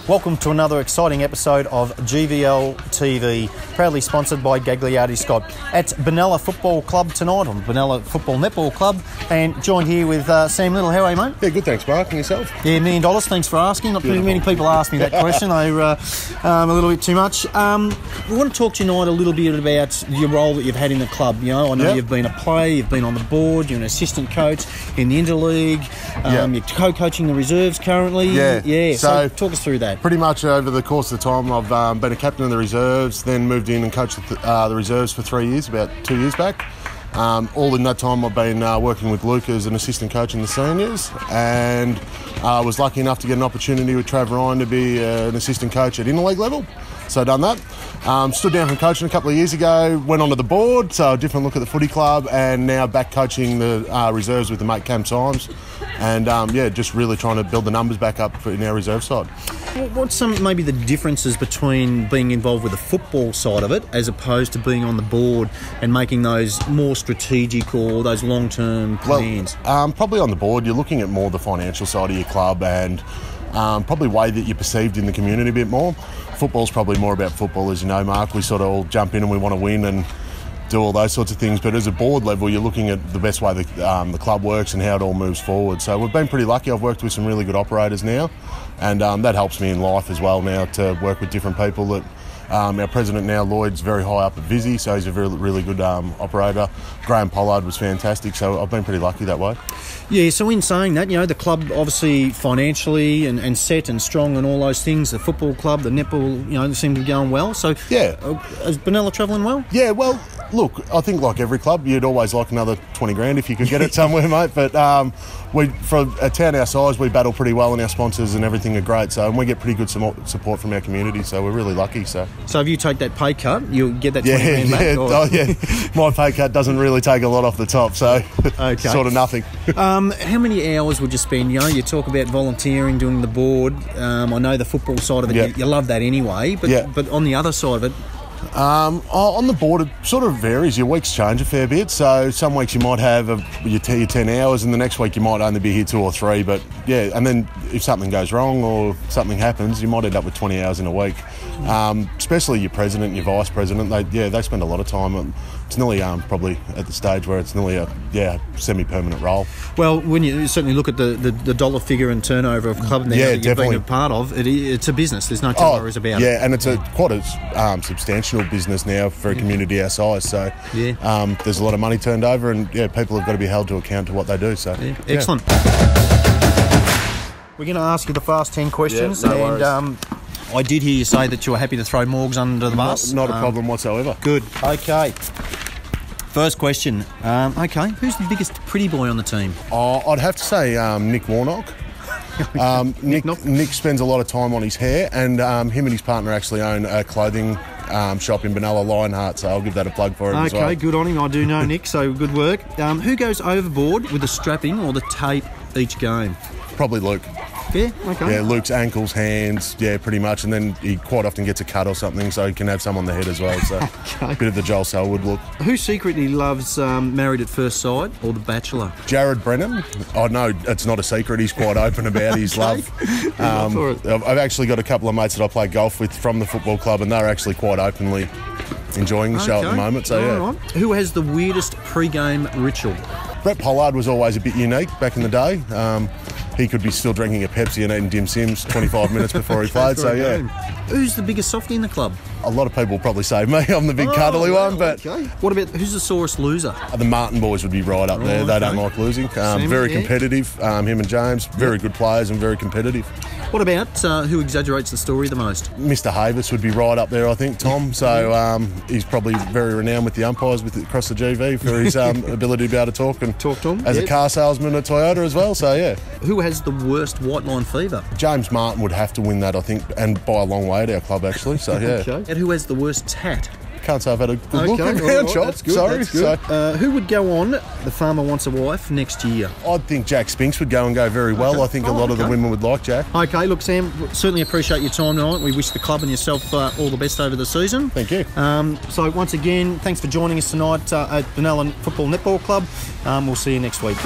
Welcome to another exciting episode of GVL TV, proudly sponsored by Gagliardi Scott at Benalla Football Club tonight, on Benalla Football Netball Club, and joined here with Sam Little. How are you, mate? Yeah, good, thanks, Mark. And yourself? Yeah, $1 million. Thanks for asking. Not too many people ask me that question. They're a little bit too much. We want to talk tonight a little bit about your role that you've had in the club. You know, I know you've been a player, you've been on the board, you're an assistant coach in the interleague, you're co-coaching the reserves currently. Yeah. So talk us through that. Pretty much over the course of the time, I've been a captain of the reserves, then moved in and coached the reserves for 3 years, about 2 years back. All in that time, I've been working with Luke as an assistant coach in the seniors, and I was lucky enough to get an opportunity with Trav Ryan to be an assistant coach at interleague level. So I've done that. Stood down from coaching a couple of years ago, went onto the board, so a different look at the footy club, and now back coaching the reserves with the mate Cam Symes. And just really trying to build the numbers back up in our reserve side. What's some maybe the differences between being involved with the football side of it as opposed to being on the board and making those more strategic or those long-term plans? Well, probably on the board, you're looking at more the financial side of your club and probably way that you're perceived in the community a bit more. Football's probably more about football, as you know, Mark. We sort of all jump in and we want to win and do all those sorts of things, but as a board level, you're looking at the best way the club works and how it all moves forward. So we've been pretty lucky. I've worked with some really good operators now, and that helps me in life as well now to work with different people. That our president now, Lloyd's very high up at Vizzy, so he's a really good operator. Graham Pollard was fantastic, so I've been pretty lucky that way. Yeah, so in saying that, you know, the club obviously financially and set and strong and all those things, the football club, the netball, you know, they seem to be going well. So yeah, is Benalla travelling well? Yeah, well, look, I think like every club, you'd always like another 20 grand if you could get it somewhere, mate. But for a town our size, we battle pretty well, and our sponsors and everything are great. So, and we get pretty good support from our community. So we're really lucky. So if you take that pay cut, you'll get that 20 grand back? Yeah. My pay cut doesn't really take a lot off the top, so sort of nothing. How many hours would you spend? You know, you talk about volunteering, doing the board. I know the football side of it, you love that anyway. But on the other side of it, on the board, it sort of varies. Your weeks change a fair bit. So some weeks you might have your 10 hours, and the next week you might only be here 2 or 3. But yeah, and then if something goes wrong or something happens, you might end up with 20 hours in a week. Especially your president and your vice president, they spend a lot of time. It's nearly probably at the stage where it's nearly a semi-permanent role. Well, when you certainly look at the dollar figure and turnover of club now that you've been a part of, it's a business. There's no worries about it. Yeah, and it's quite a substantial business now for a community our size. So there's a lot of money turned over, and people have got to be held to account to what they do. So excellent. We're going to ask you the fast 10 questions, and I did hear you say that you were happy to throw Morgs under the bus. Not a problem whatsoever. Good. Okay. First question. Who's the biggest pretty boy on the team? I'd have to say Nick Warnock. Nick spends a lot of time on his hair, and him and his partner actually own a clothing shop in Benalla, Lionheart, so I'll give that a plug for him as well. Okay, good on him. I do know Nick, so good work. Who goes overboard with the strapping or the tape each game? Probably Luke. Yeah, okay. Yeah, Luke's ankles, hands, pretty much, and then he quite often gets a cut or something, so he can have some on the head as well, so a bit of the Joel Selwood look. Who secretly loves Married at First Sight or The Bachelor? Jared Brennan. Oh, no, it's not a secret. He's quite open about his love. I've actually got a couple of mates that I play golf with from the football club, and they're actually quite openly enjoying the show at the moment, so yeah. Right. Who has the weirdest pre-game ritual? Brett Pollard was always a bit unique back in the day. He could be still drinking a Pepsi and eating dim sims 25 minutes before he played, so yeah. Who's the biggest softie in the club? A lot of people will probably say me. I'm the big cuddly one, but... Okay. What about, who's the sorest loser? The Martin boys would be right up there. They don't like losing. Very competitive, him and James. Very good players and very competitive. What about who exaggerates the story the most? Mr. Havis would be right up there, I think, Tom. So he's probably very renowned with the umpires across the GV for his ability to be able to talk to them. As a car salesman at Toyota as well, so yeah. Who has the worst white line fever? James Martin would have to win that, I think, and by a long way at our club, actually. So yeah. Okay. And who has the worst tat? Can't say I've had a good look around, Chops. Sorry. That's good. Who would go on The Farmer Wants a Wife next year? I think Jack Spinks would go very well. I think a lot of the women would like Jack. Okay, look, Sam, certainly appreciate your time tonight. We wish the club and yourself all the best over the season. Thank you. So once again, thanks for joining us tonight at Benalla Football Netball Club. We'll see you next week.